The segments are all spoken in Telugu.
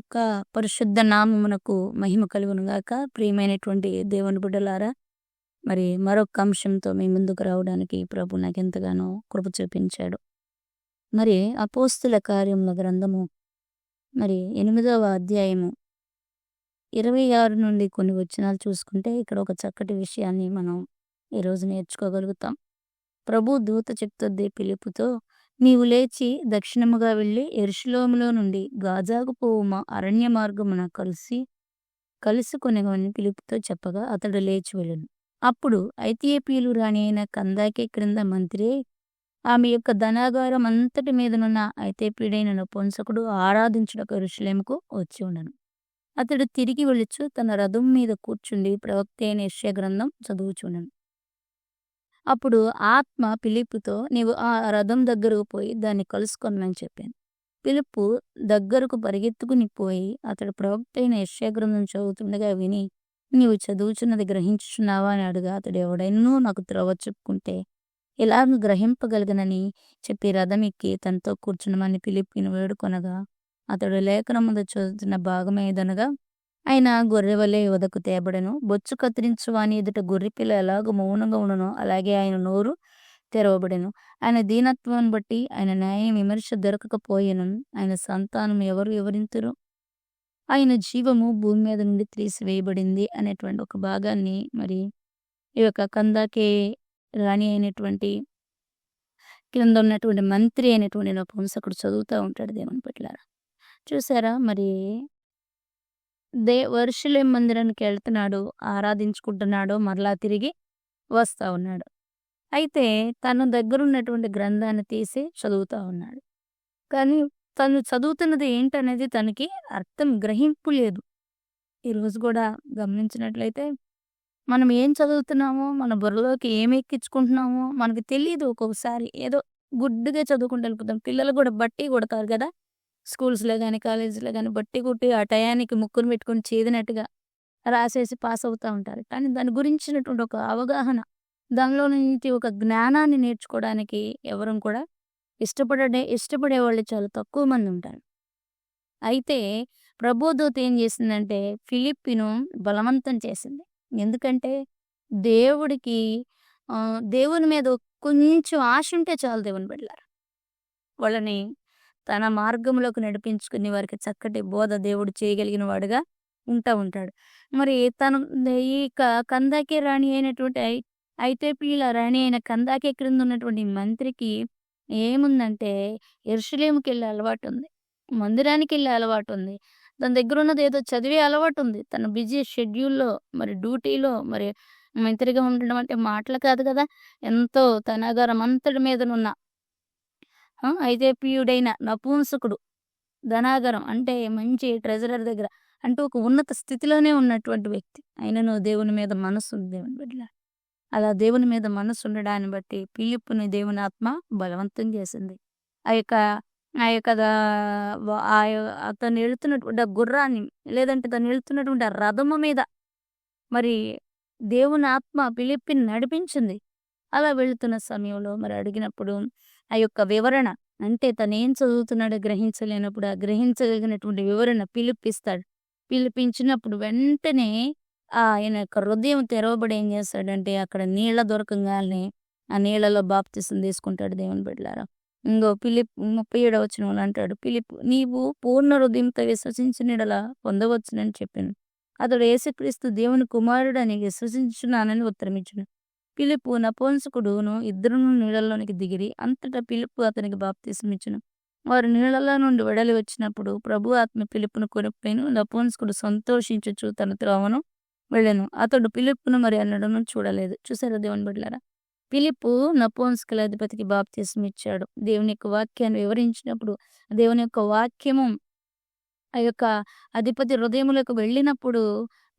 యొక్క పరిశుద్ధ నామమునకు మహిమ కలుగును గాక. ప్రియమైనటువంటి దేవుని బిడ్డలారా, మరి మరొక అంశంతో మీ ముందుకు రావడానికి ప్రభు నాకెంతగానో కృప చూపించాడు. మరి అపోస్తుల కార్యముల గ్రంథము మరి 8వ అధ్యాయము 26 నుండి కొన్ని వచనాలు చూసుకుంటే ఇక్కడ ఒక చక్కటి విషయాన్ని మనం ఈరోజు నేర్చుకోగలుగుతాం. ప్రభు దూత చెప్తుంది ఫిలిప్పుతో, నీవు లేచి దక్షిణముగా వెళ్ళి యెరూషలేములో నుండి గాజాకు పోవు అరణ్య మార్గమున కలుసుకొనెమని ఫిలిప్పుతో చెప్పగా అతడు లేచి వెళ్ళెను. అప్పుడు ఐతియోపియలు రాణి అయిన కందాకే క్రింద మంత్రి ఆమె యొక్క ధనాగారం అంతటి మీదనున్న ఐతియోపియుడైన నపుంసకుడు ఆరాధించుటకు యెరూషలేముకు వచ్చి ఉండెను. అతడు తిరిగి వెళ్ళుచు తన రథం మీద కూర్చుండి ప్రవక్త అయిన యెషయా గ్రంథం చదువుచుండెను. అప్పుడు ఆత్మ ఫిలిప్పుతో, నీవు ఆ రథం దగ్గరకు పోయి దాన్ని కలుసుకొనమని చెప్పాను. ఫిలిప్పు దగ్గరకు పరిగెత్తుకుని పోయి అతడు ప్రవక్త అయిన యెషయా గ్రంథం చదువుతుండగా విని, నీవు చదువుచున్నది గ్రహించుచున్నావా అని అడుగా, అతడు ఎవడైనను నాకు త్రోవ చెప్పుకుంటే ఇలాగ గ్రహింపగలిగనని చెప్పి రథం ఎక్కి తనతో కూర్చున్నమని ఫిలిప్పుని వేడుకొనగా, అతడు లేఖనముందు చదువుతున్న భాగమేదనగా, ఆయన గొర్రెవలే వదకు తేబడెను. బొచ్చు కత్తిరించు వాని ఎదుట గొర్రెపిల్ల ఎలాగ మౌనంగా ఉండనో అలాగే ఆయన నోరు తెరవబడెను. ఆయన దీనత్వం బట్టి ఆయన న్యాయ విమర్శ దొరకకపోయెను. ఆయన సంతానం ఎవరు వివరింతురు? ఆయన జీవము భూమి మీద నుండి తీసివేయబడింది అనేటువంటి ఒక భాగాన్ని మరి ఈ యొక్క కందాకే రాణి అయినటువంటి కింద ఉన్నటువంటి మంత్రి అయినటువంటి నపుంసకుడు చదువుతూ ఉంటాడు దేవుని బిడ్డలారా. చూసారా, మరి యెరూషలేము మందిరానికి వెళ్తున్నాడు, ఆరాధించుకుంటున్నాడు, మరలా తిరిగి వస్తా ఉన్నాడు. అయితే తన దగ్గర ఉన్నటువంటి గ్రంథాన్ని తీసి చదువుతూ ఉన్నాడు. కానీ తను చదువుతున్నది ఏంటనేది తనకి గ్రహింపు లేదు. ఈరోజు కూడా గమనించినట్లయితే మనం ఏం చదువుతున్నామో, మన బుర్రలోకి ఏమి ఎక్కించుకుంటున్నామో మనకు తెలియదు. ఒక్కొక్కసారి ఏదో గుడ్డుగా చదువుకుంటూ వెళ్ళిపోతాం. పిల్లలు కూడా బట్టి కొడతారు కదా, స్కూల్స్లో కానీ కాలేజీలో కానీ బట్టి కొట్టి ఆ టయానికి ముక్కును పెట్టుకొని చేదినట్టుగా రాసేసి పాస్ అవుతూ ఉంటారు. కానీ దాని గురించినటువంటి ఒక అవగాహన, దానిలో నుంచి ఒక జ్ఞానాన్ని నేర్చుకోవడానికి ఎవరు కూడా ఇష్టపడే వాళ్ళు చాలా తక్కువ మంది ఉంటారు. అయితే ప్రభుదూత ఏం చేసిందంటే ఫిలిప్పును బలవంతం చేసింది. ఎందుకంటే దేవుని మీద కొంచెం ఆశ ఉంటే చాలు దేవుని బిడ్డలారా. వాళ్ళని తన మార్గంలోకి నడిపించుకుని వారికి చక్కటి బోధ దేవుడు చేయగలిగిన వాడుగా ఉంటాడు. మరి ఈ కందాకే రాణి అయినటువంటి ఐతియోపియల రాణి అయిన కందాకే క్రింద ఉన్నటువంటి మంత్రికి ఏముందంటే యెరూషలేముకి వెళ్ళే అలవాటు ఉంది, మందిరానికి వెళ్ళే అలవాటు ఉంది, తన దగ్గర ఉన్నది ఏదో చదివే అలవాటు ఉంది. తన బిజీ షెడ్యూల్లో మరి డ్యూటీలో మరి మంత్రిగా ఉండడం అంటే మాటలు కాదు కదా. ఎంతో ధనాగారం అంతటి మీదనున్న ఐతియోపియుడైన నపుంసకుడు, ధనాగారం అంటే మంచి ట్రెజరర్ దగ్గర అంటూ ఒక ఉన్నత స్థితిలోనే ఉన్నటువంటి వ్యక్తి. అయినను దేవుని మీద మనసు ఉంది దేవుని బిడ్డల. అలా దేవుని మీద మనసు ఉండడాన్ని బట్టి ఫిలిప్పుని దేవుని ఆత్మ బలవంతం చేసింది. అతను వెళుతున్నటువంటి గుర్రాన్ని, లేదంటే తను వెళుతున్నటువంటి ఆ రథము మీద మరి దేవుని ఆత్మ ఫిలిప్పుని నడిపించింది. అలా వెళుతున్న సమయంలో మరి అడిగినప్పుడు ఆ యొక్క వివరణ, అంటే తను ఏం చదువుతున్నాడో గ్రహించలేనప్పుడు ఆ గ్రహించగలిగినటువంటి వివరణ పిలిపిస్తాడు. పిలిపించినప్పుడు వెంటనే ఆయన యొక్క హృదయం తెరవబడి ఏం చేస్తాడంటే అక్కడ నీళ్ళ దొరకంగానే ఆ నీళ్ళలో బాప్తిసం తీసుకుంటాడు దేవుని బిడ్డలారా. ఇంకో ఫిలిప్ 37వ వచనంలో అంటాడు, ఫిలిప్ నీవు పూర్ణ హృదయంతో విశ్వసించిన యెడల పొందవచ్చునని చెప్పాను. అతడు యేసుక్రీస్తు దేవుని కుమారుడని విశ్వసించున్నానని ఉత్తరమిచ్చును. ఫిలిప్పు నపుంసకుడును ఇద్దరును నీళ్ళలోనికి దిగిరి. అంతటా ఫిలిప్పు అతనికి బాప్తిసం ఇచ్చెను. వారు నీళ్ళలో నుండి వెడలి వచ్చినప్పుడు ప్రభు ఆత్మ ఫిలిప్పును కొనిపోయిను. నపుంసకుడు సంతోషించుచు తన త్రోవను వెళ్ళెను. అతడు ఫిలిప్పును మరి అన్నడను చూడలేదు. చూసారా దేవుని బిడ్డలారా, ఫిలిప్పు నపుంసకుల అధిపతికి బాప్తిసం ఇచ్చాడు. దేవుని యొక్క వాక్యాన్ని వివరించినప్పుడు దేవుని యొక్క వాక్యము ఆ యొక్క అధిపతి హృదయములకు వెళ్ళినప్పుడు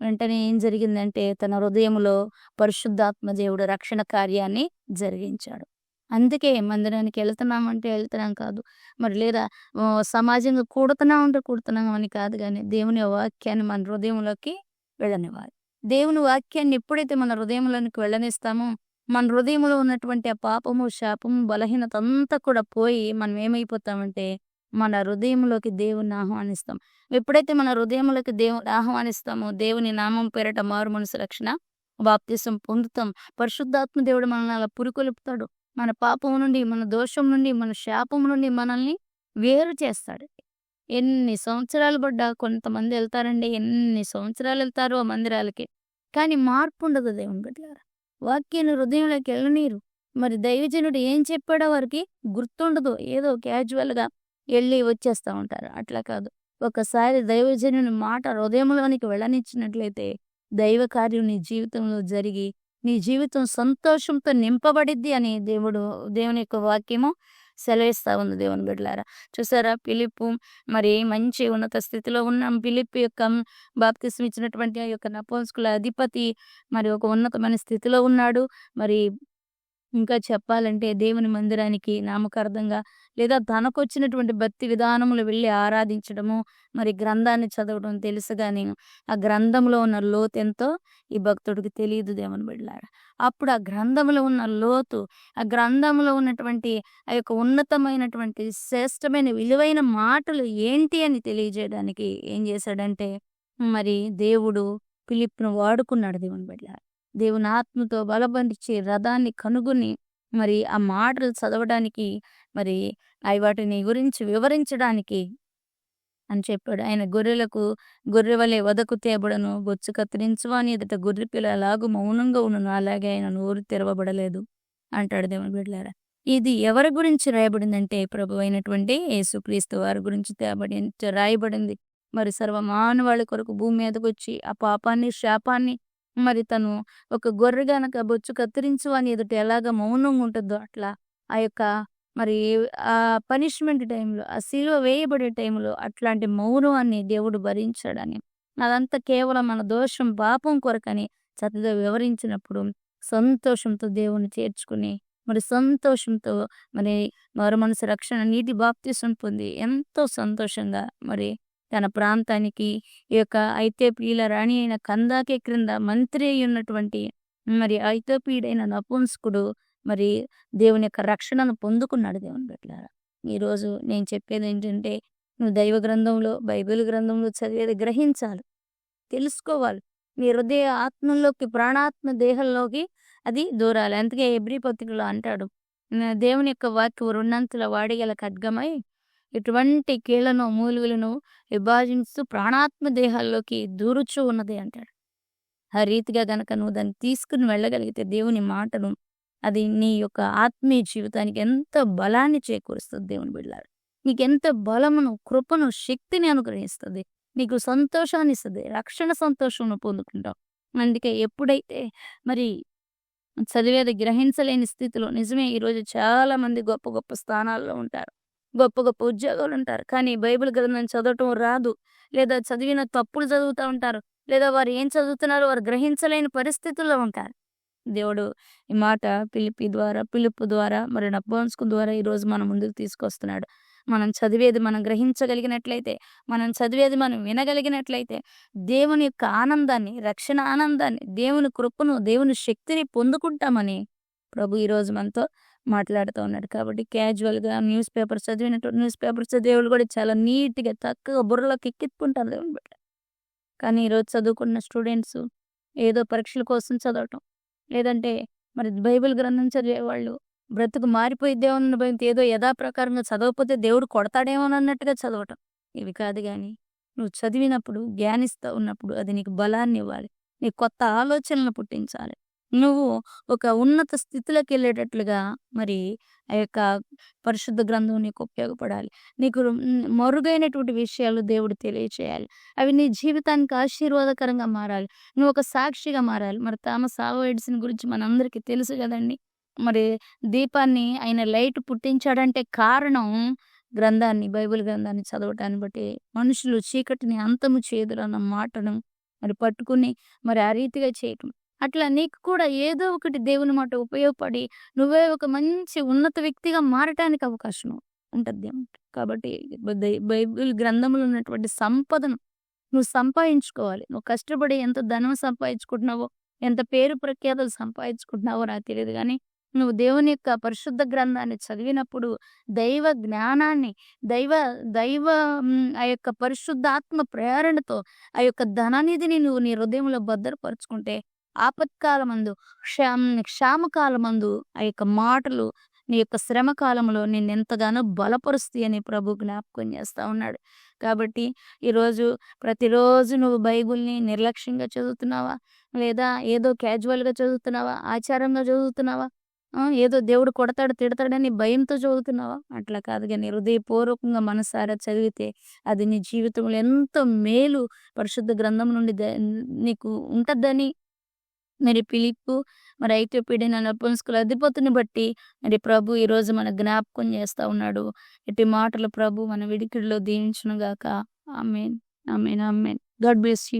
వెంటనే ఏం జరిగిందంటే తన హృదయములో పరిశుద్ధాత్మ దేవుడు రక్షణ కార్యాన్ని జరిగించాడు. అందుకే మందిరానికి వెళ్తున్నామంటే వెళ్తున్నాం కాదు, మరి లేదా సమాజంగా కూడుతున్నాం అని కాదు, కానీ దేవుని వాక్యాన్ని మన హృదయంలోకి వెళ్ళనివ్వాలి. దేవుని వాక్యాన్ని ఎప్పుడైతే మన హృదయంలోనికి వెళ్ళనిస్తామో మన హృదయంలో ఉన్నటువంటి ఆ పాపము, శాపము, బలహీనత అంతా కూడా పోయి మనం ఏమైపోతామంటే మన హృదయంలోకి దేవుణ్ణి ఆహ్వానిస్తాం. ఎప్పుడైతే మన హృదయంలోకి దేవుని ఆహ్వానిస్తామో, దేవుని నామం పేరట మారు మనసు రక్షణ బాప్తిసం పొందుతాం. పరిశుద్ధాత్మ దేవుడు మనల్ని అలా పురికొల్పుతాడు. మన పాపం నుండి, మన దోషం నుండి, మన శాపం నుండి మనల్ని వేరు చేస్తాడు. ఎన్ని సంవత్సరాలు పడ్డా కొంతమంది ఎళ్తారండి. ఎన్ని సంవత్సరాలు ఎళ్తారో ఆ మందిరాలకి. కానీ మార్పుండదు దేవుని బిడ్డలారా. వాక్యాన్ని హృదయంలోకి ఎళ్ళనీయరు. మరి దైవజనుడు ఏం చెప్పాడో వారికి గుర్తుండదు. ఏదో క్యాజువల్‌గా ఎళ్లి వచ్చేస్తా ఉంటారు. అట్లా కాదు. ఒకసారి దైవజనుని మాట హృదయంలోనికి వెళ్ళనిచ్చినట్లయితే దైవ కార్యం నీ జీవితంలో జరిగి, నీ జీవితం సంతోషంతో నింపబడిద్ది అని దేవుని యొక్క వాక్యము సెలవిస్తా ఉంది దేవుని బిడ్డలారా. చూసారా ఫిలిప్పు మరి మంచి ఉన్నత స్థితిలో ఉన్న ఫిలిప్పు యొక్క బాప్తిస్మం ఇచ్చినటువంటి ఆ యొక్క నపుంసకుల అధిపతి మరి ఒక ఉన్నతమైన స్థితిలో ఉన్నాడు. మరి ఇంకా చెప్పాలంటే దేవుని మందిరానికి నామకార్థంగా లేదా తనకొచ్చినటువంటి భక్తి విధానములు వెళ్ళి ఆరాధించడము, మరి గ్రంథాన్ని చదవడం తెలుసు గాని, ఆ గ్రంథంలో ఉన్న లోతెంతో ఈ భక్తుడికి తెలీదు దేవుని బిడ్డలారా. అప్పుడు ఆ గ్రంథంలో ఉన్న లోతు, ఆ గ్రంథంలో ఉన్నటువంటి ఆ యొక్క ఉన్నతమైనటువంటి శ్రేష్టమైన విలువైన మాటలు ఏంటి అని తెలియజేయడానికి ఏం చేశాడంటే, మరి దేవుడు ఫిలిప్పును వాడుకున్నాడు దేవుని బిడ్డలారా. దేవుని ఆత్మతో బలపరిచి రథాన్ని కనుగొని మరి ఆ మాటలు చదవడానికి మరి వాటిని గురించి వివరించడానికి అని చెప్పాడు. ఆయన గొర్రెలకు గొర్రె వలె వధకు తేబడను, బొచ్చు కత్తిరించువాని ఎదుట గొర్రె పిల్ల ఎలాగూ మౌనంగా ఉండును, అలాగే ఆయన నోరు తెరవబడలేదు అంటాడు దేవుని బిడ్డలారా. ఇది ఎవరి గురించి రాయబడిందంటే ప్రభువైనటువంటి యేసుక్రీస్తు వారి గురించి రాయబడింది. మరి సర్వ మానవాళి కొరకు భూమి మీదకొచ్చి ఆ పాపాన్ని, శాపాన్ని మరి తను ఒక గొర్రె గనక బొచ్చు కత్తిరించు అని ఎదుట ఎలాగ మౌనంగా ఉంటుందో అట్లా ఆ యొక్క మరి ఆ పనిష్మెంట్ టైంలో, ఆ సిలువ వేయబడే టైంలో అట్లాంటి మౌనాన్ని దేవుడు భరించాడని, అదంతా కేవలం మన దోషం, పాపం కొరకని చక్కగా వివరించినప్పుడు సంతోషంతో దేవుని చేర్చుకుని మరి సంతోషంతో మరి మారుమనసు రక్షణ నీటి బాప్తిసం పొంది ఎంతో సంతోషంగా మరి తన ప్రాంతానికి ఈ యొక్క ఐతోపియుల రాణి అయిన కందాకే క్రింద మంత్రి అయి ఉన్నటువంటి మరి ఐతోపియుడైన నపుంసకుడు మరి దేవుని యొక్క రక్షణను పొందుకున్నాడు దేవుని బిడ్డలారా. ఈరోజు నేను చెప్పేది ఏంటంటే, నువ్వు దైవ గ్రంథంలో, బైబిల్ గ్రంథంలో చదివేది గ్రహించాలి, తెలుసుకోవాలి. నీ హృదయ ఆత్మలోకి, ప్రాణాత్మ దేహంలోకి అది దూరాలి. అందుకే హెబ్రీ పత్రికలో అంటాడు, దేవుని యొక్క వాక్యం రెండంతుల వాడిగల ఖడ్గమై ఇటువంటి కీళ్లను, మూలుగులను విభాజిస్తూ ప్రాణాత్మ దేహాల్లోకి దూరుచూ ఉన్నది అంటాడు. ఆ రీతిగా గనక నువ్వు దాన్ని తీసుకుని వెళ్ళగలిగితే దేవుని మాటను, అది నీ యొక్క ఆత్మీయ జీవితానికి ఎంత బలాన్ని చేకూరుస్తుంది దేవుని బిడ్డలారా. నీకెంత బలమును, కృపను, శక్తిని అనుగ్రహిస్తుంది. నీకు సంతోషాన్ని ఇస్తుంది. రక్షణ సంతోషమును పొందుకుంటావు. అందుకే ఎప్పుడైతే మరి చదివేది గ్రహించలేని స్థితిలో, నిజమే ఈరోజు చాలా మంది గొప్ప గొప్ప స్థానాల్లో ఉంటారు, గొప్ప గొప్ప ఉద్యోగాలు ఉంటారు, కానీ బైబిల్ గ్రంథం చదవటం రాదు, లేదా చదివిన తప్పులు చదువుతూ ఉంటారు, లేదా వారు ఏం చదువుతున్నారో వారు గ్రహించలేని పరిస్థితుల్లో ఉంటారు. దేవుడు ఈ మాట పిలుపు ద్వారా మరి నపుంసకు ద్వారా ఈరోజు మన ముందుకు తీసుకొస్తున్నాడు. మనం చదివేది మనం గ్రహించగలిగినట్లయితే, మనం చదివేది మనం వినగలిగినట్లయితే దేవుని యొక్క ఆనందాన్ని, రక్షణ ఆనందాన్ని, దేవుని కృపను, దేవుని శక్తిని పొందుకుంటామని ప్రభు ఈరోజు మనతో మాట్లాడుతూ ఉన్నాడు. కాబట్టి క్యాజువల్గా న్యూస్ పేపర్ చదివేవాళ్ళు కూడా చాలా నీట్గా చక్కగా బుర్రలోకి ఎక్కించుకుంటారు దేవుని బిడ్డ. కానీ ఈరోజు చదువుకున్న స్టూడెంట్స్ ఏదో పరీక్షల కోసం చదవటం, లేదంటే మరి బైబిల్ గ్రంథం చదివేవాళ్ళు బ్రతుకు మారిపోయిద్దేమోనన్న భయంతో ఏదో యథాప్రకారంగా చదవకపోతే దేవుడు కొడతాడేమోనన్నట్టుగా చదవటం. ఇవి కాదు గాని, నువ్వు చదివినప్పుడు, ధ్యానిస్తూ ఉన్నప్పుడు అది నీకు బలాన్ని ఇవ్వాలి, నీకు కొత్త ఆలోచనలు పుట్టించాలి. నువ్వు ఒక ఉన్నత స్థితిలోకి వెళ్ళేటట్లుగా మరి ఆ యొక్క పరిశుద్ధ గ్రంథం నీకు ఉపయోగపడాలి. నీకు మరుగైనటువంటి విషయాలు దేవుడు తెలియచేయాలి. అవి నీ జీవితానికి ఆశీర్వాదకరంగా మారాలి. నువ్వు ఒక సాక్షిగా మారాలి. మరి థామస్ ఆల్వా ఎడిసన్ గురించి మనందరికీ తెలుసు కదండి. మరి దీపాన్ని ఆయన లైట్ పుట్టించాడంటే కారణం గ్రంథాన్ని, బైబిల్ గ్రంథాన్ని చదవటాన్ని బట్టి. మనుషులు చీకటిని అంతము చేదురన్న మాటను మరి పట్టుకుని మరి ఆ రీతిగా చేయటం. అట్లా నీకు కూడా ఏదో ఒకటి దేవుని మాట ఉపయోగపడి నువ్వే ఒక మంచి ఉన్నత వ్యక్తిగా మారటానికి అవకాశం ఉంటుంది. కాబట్టి బైబిల్ గ్రంథంలో ఉన్నటువంటి సంపదను నువ్వు సంపాదించుకోవాలి. నువ్వు కష్టపడి ఎంత ధనం సంపాదించుకుంటున్నావో, ఎంత పేరు ప్రఖ్యాతలు సంపాదించుకుంటున్నావో నాకు తెలియదు కానీ, నువ్వు దేవుని యొక్క పరిశుద్ధ గ్రంథాన్ని చదివినప్పుడు దైవ జ్ఞానాన్ని, దైవ దైవ ఆ యొక్క పరిశుద్ధాత్మ ప్రేరణతో ఆ యొక్క ధననిధిని నువ్వు నీ హృదయంలో భద్రపరుచుకుంటే ఆపత్కాలమందు, క్షామకాలమందు ఆ యొక్క మాటలు నీ యొక్క శ్రమ కాలంలో నిన్నెంతగానో బలపరుస్తాయని ప్రభు జ్ఞాపకం చేస్తా ఉన్నాడు. కాబట్టి ఈరోజు ప్రతిరోజు నువ్వు బైబిల్‌ని నిర్లక్ష్యంగా చదువుతున్నావా? లేదా ఏదో క్యాజువల్‌గా చదువుతున్నావా? ఆచారంగా చదువుతున్నావా? ఏదో దేవుడు కొడతాడు, తిడతాడని భయంతో చదువుతున్నావా? అట్లా కాదు గాని హృదయపూర్వకంగా మనసారా చదివితే అది నీ జీవితంలో ఎంతో మేలు పరిశుద్ధ గ్రంథం నుండి నీకు ఉంటదని మరి ఫిలిప్పు, మరి ఐగుప్తీయుడైన నపుంసకుల అధిపతిని బట్టి మరి ప్రభు ఈరోజు మనకు జ్ఞాపకం చేస్తా ఉన్నాడు. ఇట్టి మాటలు ప్రభు మన వినికిడిలో దీవించును గాక. Amen. Amen. Amen. God bless you.